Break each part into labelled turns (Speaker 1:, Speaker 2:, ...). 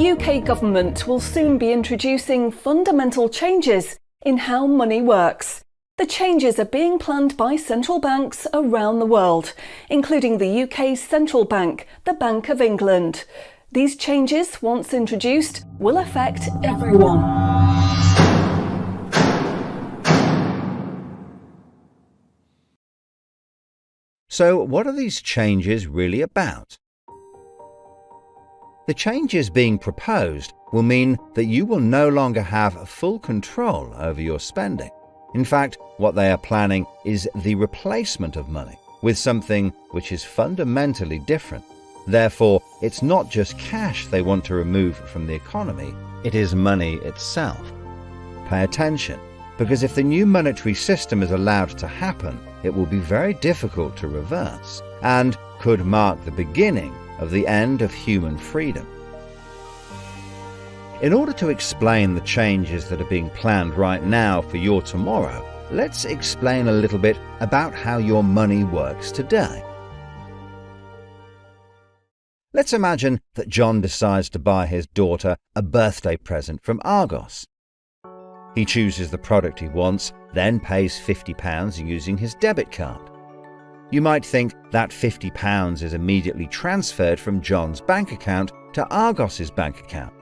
Speaker 1: The UK government will soon be introducing fundamental changes in how money works. The changes are being planned by central banks around the world, including the UK's central bank, the Bank of England. These changes, once introduced, will affect everyone.
Speaker 2: So, what are these changes really about? The changes being proposed will mean that you will no longer have full control over your spending. In fact, what they are planning is the replacement of money with something which is fundamentally different. Therefore, it's not just cash they want to remove from the economy, it is money itself. Pay attention, because if the new monetary system is allowed to happen, it will be very difficult to reverse and could mark the beginning of the end of human freedom. In order to explain the changes that are being planned right now for your tomorrow, let's explain a little bit about how your money works today. Let's imagine that John decides to buy his daughter a birthday present from Argos. He chooses the product he wants, then pays £50 using his debit card. You might think that £50 is immediately transferred from John's bank account to Argos's bank account.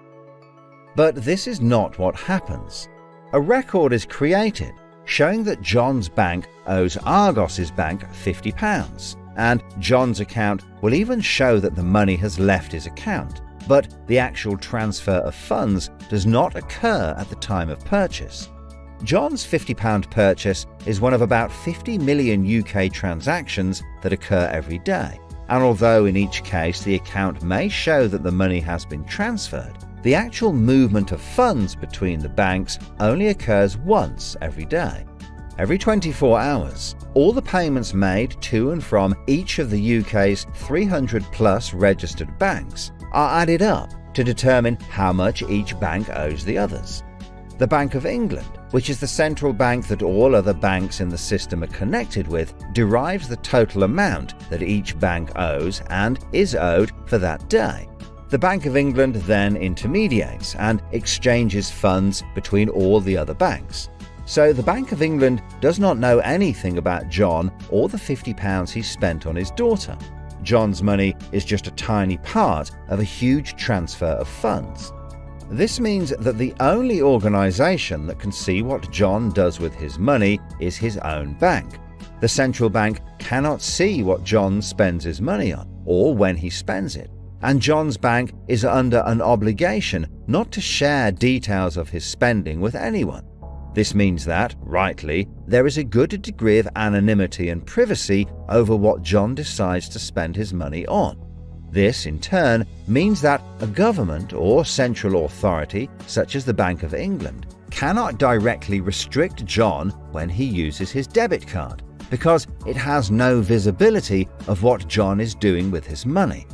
Speaker 2: But this is not what happens. A record is created showing that John's bank owes Argos's bank £50, and John's account will even show that the money has left his account, but the actual transfer of funds does not occur at the time of purchase. John's £50 purchase is one of about 50 million UK transactions that occur every day, and although in each case the account may show that the money has been transferred, the actual movement of funds between the banks only occurs once every day. Every 24 hours, all the payments made to and from each of the UK's 300 plus registered banks are added up to determine how much each bank owes the others. The Bank of England, which is the central bank that all other banks in the system are connected with, derives the total amount that each bank owes and is owed for that day. The Bank of England then intermediates and exchanges funds between all the other banks. So the Bank of England does not know anything about John or the £50 he spent on his daughter. John's money is just a tiny part of a huge transfer of funds. This means that the only organisation that can see what John does with his money is his own bank. The central bank cannot see what John spends his money on or when he spends it. And John's bank is under an obligation not to share details of his spending with anyone. This means that, rightly, there is a good degree of anonymity and privacy over what John decides to spend his money on. This, in turn, means that a government or central authority, such as the Bank of England, cannot directly restrict John when he uses his debit card, because it has no visibility of what John is doing with his money.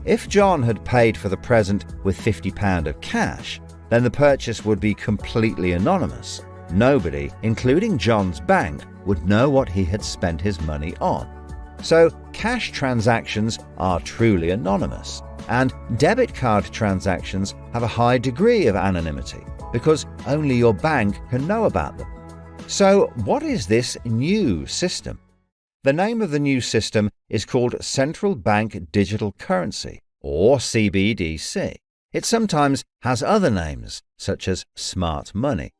Speaker 2: If John had paid for the present with £50 of cash, then the purchase would be completely anonymous. Nobody, including John's bank, would know what he had spent his money on. So, cash transactions are truly anonymous, and debit card transactions have a high degree of anonymity, because only your bank can know about them. So, what is this new system? The name of the new system is called Central Bank Digital Currency, or CBDC. It sometimes has other names, such as smart money.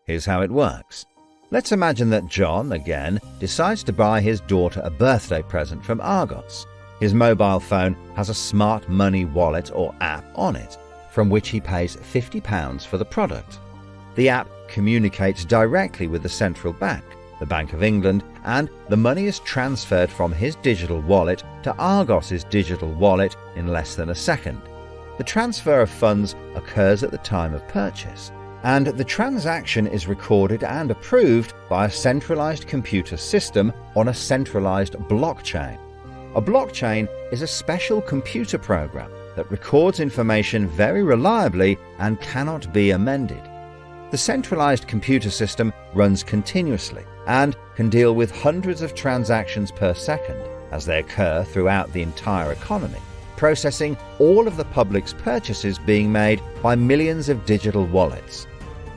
Speaker 2: Here's how it works. Let's imagine that John, again, decides to buy his daughter a birthday present from Argos. His mobile phone has a smart money wallet or app on it, from which he pays £50 for the product. The app communicates directly with the central bank, the Bank of England, and the money is transferred from his digital wallet to Argos's digital wallet in less than a second. The transfer of funds occurs at the time of purchase, and the transaction is recorded and approved by a centralized computer system on a centralized blockchain. A blockchain is a special computer program that records information very reliably and cannot be amended. The centralized computer system runs continuously and can deal with hundreds of transactions per second as they occur throughout the entire economy. processing all of the public's purchases being made by millions of digital wallets.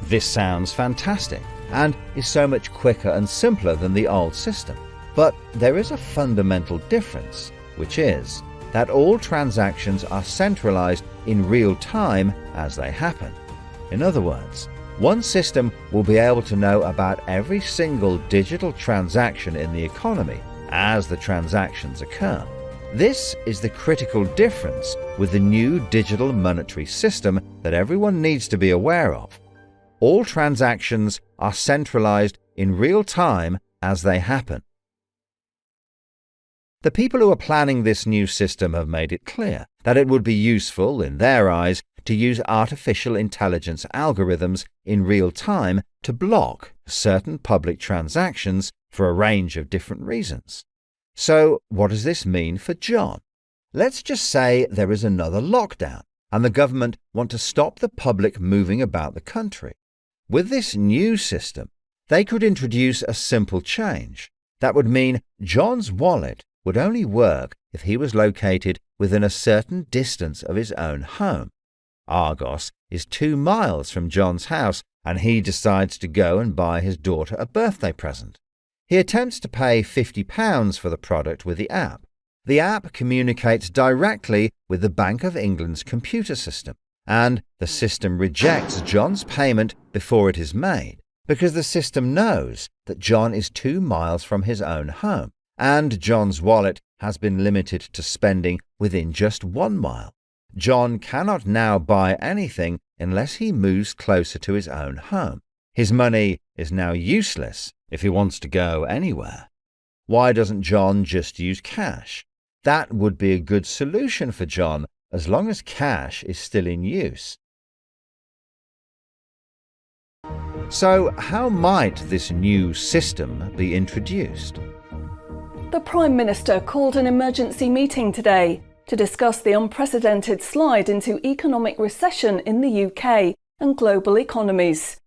Speaker 2: This sounds fantastic and is so much quicker and simpler than the old system. But there is a fundamental difference, which is that all transactions are centralized in real time as they happen. In other words, one system will be able to know about every single digital transaction in the economy as the transactions occur. This is the critical difference with the new digital monetary system that everyone needs to be aware of. All transactions are centralized in real time as they happen. The people who are planning this new system have made it clear that it would be useful, in their eyes, to use artificial intelligence algorithms in real time to block certain public transactions for a range of different reasons. So, what does this mean for John? Let's just say there is another lockdown and the government want to stop the public moving about the country. With this new system, they could introduce a simple change. That would mean John's wallet would only work if he was located within a certain distance of his own home. Argos is 2 miles from John's house and he decides to go and buy his daughter a birthday present. He attempts to pay £50 for the product with the app. The app communicates directly with the Bank of England's computer system, and the system rejects John's payment before it is made because the system knows that John is 2 miles from his own home, and John's wallet has been limited to spending within just 1 mile. John cannot now buy anything unless he moves closer to his own home. His money is now useless if he wants to go anywhere. Why doesn't John just use cash? That would be a good solution for John as long as cash is still in use. So, how might this new system be introduced?
Speaker 1: The Prime Minister called an emergency meeting today to discuss the unprecedented slide into economic recession in the UK and global economies.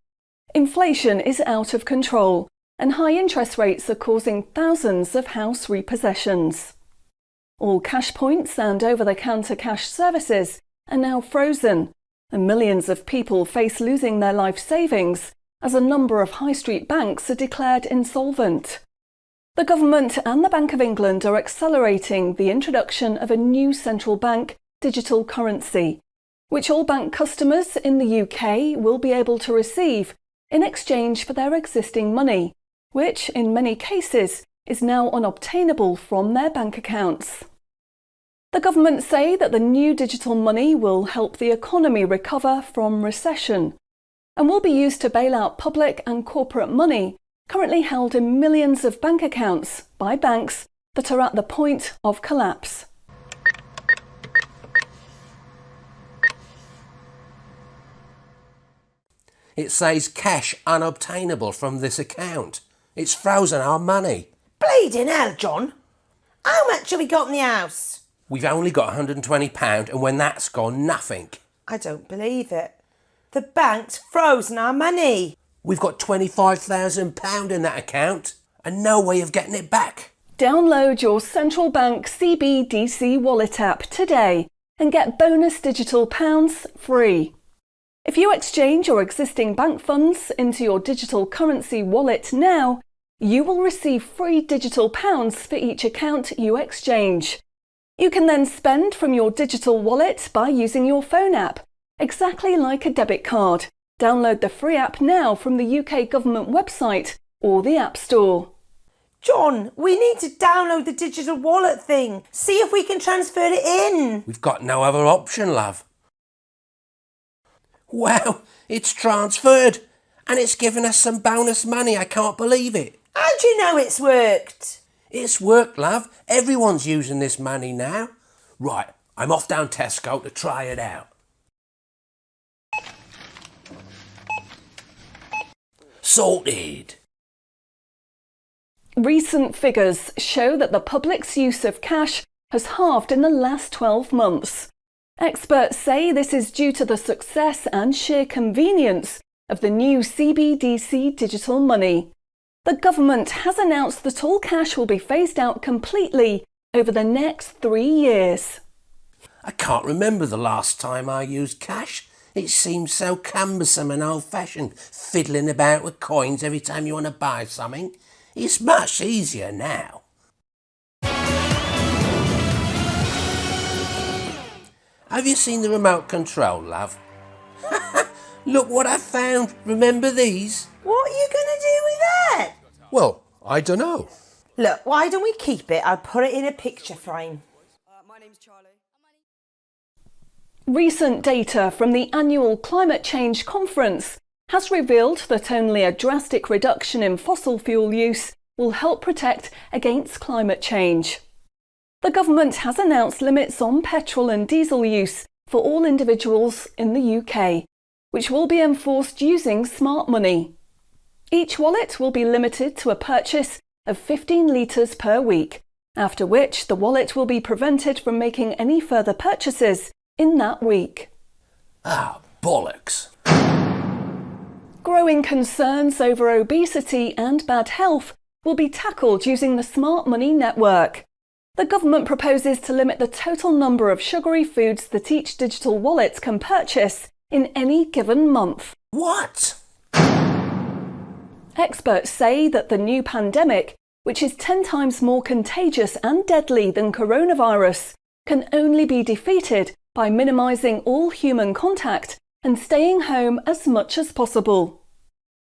Speaker 1: Inflation is out of control, and high interest rates are causing thousands of house repossessions. All cash points and over-the-counter cash services are now frozen, and millions of people face losing their life savings as a number of high street banks are declared insolvent. The government and the Bank of England are accelerating the introduction of a new central bank digital currency, which all bank customers in the UK will be able to receive in exchange for their existing money, which in many cases is now unobtainable from their bank accounts. The government say that the new digital money will help the economy recover from recession and will be used to bail out public and corporate money currently held in millions of bank accounts by banks that are at the point of collapse.
Speaker 3: It says cash unobtainable from this account. It's frozen our money.
Speaker 4: Bleeding hell, John. How much have we got in the house?
Speaker 3: We've only got £120 and when that's gone, nothing.
Speaker 4: I don't believe it. The bank's frozen our money.
Speaker 3: We've got £25,000 in that account and no way of getting it back.
Speaker 1: Download your central bank CBDC wallet app today and get bonus digital pounds free. If you exchange your existing bank funds into your digital currency wallet now, you will receive free digital pounds for each account you exchange. You can then spend from your digital wallet by using your phone app, exactly like a debit card. Download the free app now from the UK government website or the App Store.
Speaker 4: John, we need to download the digital wallet thing. See if we can transfer it in.
Speaker 3: We've got no other option, love. Wow, it's transferred and it's given us some bonus money. I can't believe it.
Speaker 4: How do you know it's worked?
Speaker 3: It's worked, love. Everyone's using this money now. Right, I'm off down Tesco to try it out. Sorted.
Speaker 1: Recent figures show that the public's use of cash has halved in the last 12 months. Experts say this is due to the success and sheer convenience of the new CBDC digital money. The government has announced that all cash will be phased out completely over the next 3 years.
Speaker 3: I can't remember the last time I used cash. It seems so cumbersome and old-fashioned, fiddling about with coins every time you want to buy something. It's much easier now. Have you seen the remote control, love? Look what I found. Remember these?
Speaker 4: What are you going to do with that?
Speaker 3: Well, I don't know.
Speaker 4: Look, why don't we keep it? I'll put it in a picture frame.
Speaker 5: My name's Charlie.
Speaker 1: Recent data from the annual Climate Change Conference has revealed that only a drastic reduction in fossil fuel use will help protect against climate change. The government has announced limits on petrol and diesel use for all individuals in the UK, which will be enforced using smart money. Each wallet will be limited to a purchase of 15 litres per week, after which the wallet will be prevented from making any further purchases in that week.
Speaker 3: Ah, bollocks.
Speaker 1: Growing concerns over obesity and bad health will be tackled using the Smart Money Network. The government proposes to limit the total number of sugary foods that each digital wallet can purchase in any given month.
Speaker 3: What?
Speaker 1: Experts say that the new pandemic, which is 10 times more contagious and deadly than coronavirus, can only be defeated by minimising all human contact and staying home as much as possible.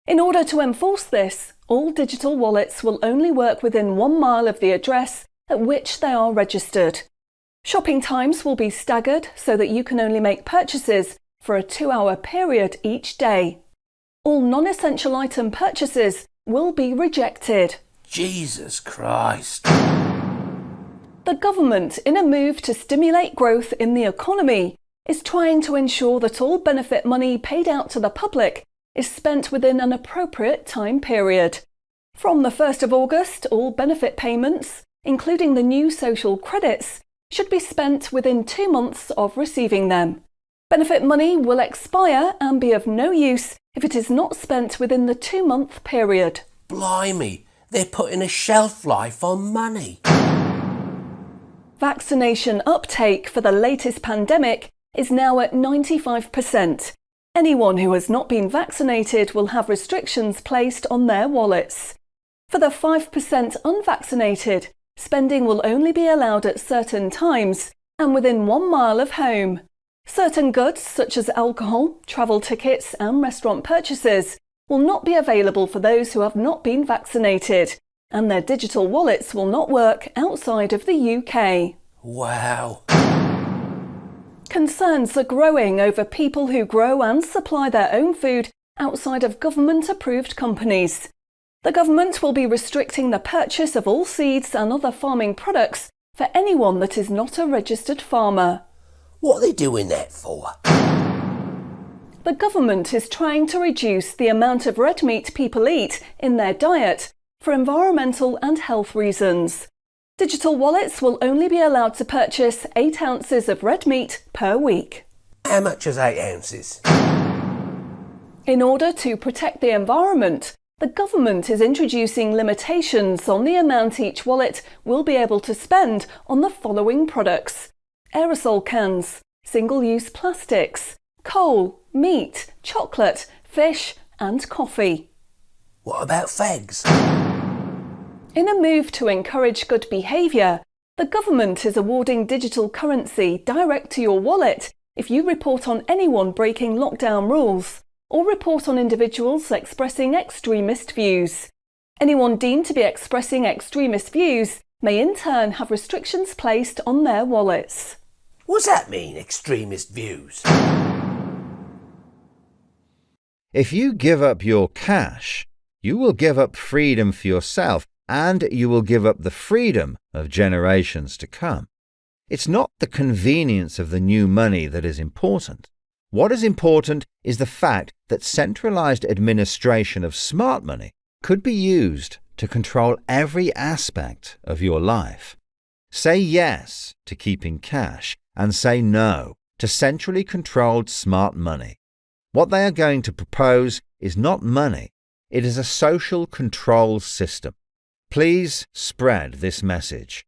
Speaker 1: In order to enforce this, all digital wallets will only work within 1 mile of the address at which they are registered. Shopping times will be staggered so that you can only make purchases for a 2-hour period each day. All non-essential item purchases will be rejected.
Speaker 3: Jesus Christ.
Speaker 1: The government, in a move to stimulate growth in the economy, is trying to ensure that all benefit money paid out to the public is spent within an appropriate time period. From the 1st of August, all benefit payments, including the new social credits, should be spent within 2 months of receiving them. Benefit money will expire and be of no use if it is not spent within the 2-month period.
Speaker 3: Blimey, they're putting a shelf life on money.
Speaker 1: Vaccination uptake for the latest pandemic is now at 95%. Anyone who has not been vaccinated will have restrictions placed on their wallets. For the 5% unvaccinated, spending will only be allowed at certain times and within 1 mile of home. Certain goods, such as alcohol, travel tickets and restaurant purchases, will not be available for those who have not been vaccinated, and their digital wallets will not work outside of the UK.
Speaker 3: Wow.
Speaker 1: Concerns are growing over people who grow and supply their own food outside of government-approved companies. The government will be restricting the purchase of all seeds and other farming products for anyone that is not a registered farmer.
Speaker 3: What are they doing that for?
Speaker 1: The government is trying to reduce the amount of red meat people eat in their diet for environmental and health reasons. Digital wallets will only be allowed to purchase 8 ounces of red meat per week.
Speaker 3: How much is 8 ounces?
Speaker 1: In order to protect the environment, the government is introducing limitations on the amount each wallet will be able to spend on the following products: aerosol cans, single-use plastics, coal, meat, chocolate, fish and coffee.
Speaker 3: What about fags?
Speaker 1: In a move to encourage good behaviour, the government is awarding digital currency direct to your wallet if you report on anyone breaking lockdown rules or report on individuals expressing extremist views. Anyone deemed to be expressing extremist views may in turn have restrictions placed on their wallets.
Speaker 3: What's that mean, extremist views?
Speaker 2: If you give up your cash, you will give up freedom for yourself, and you will give up the freedom of generations to come. It's not the convenience of the new money that is important. What is important is the fact that centralised administration of smart money could be used to control every aspect of your life. Say yes to keeping cash and say no to centrally controlled smart money. What they are going to propose is not money, it is a social control system. Please spread this message.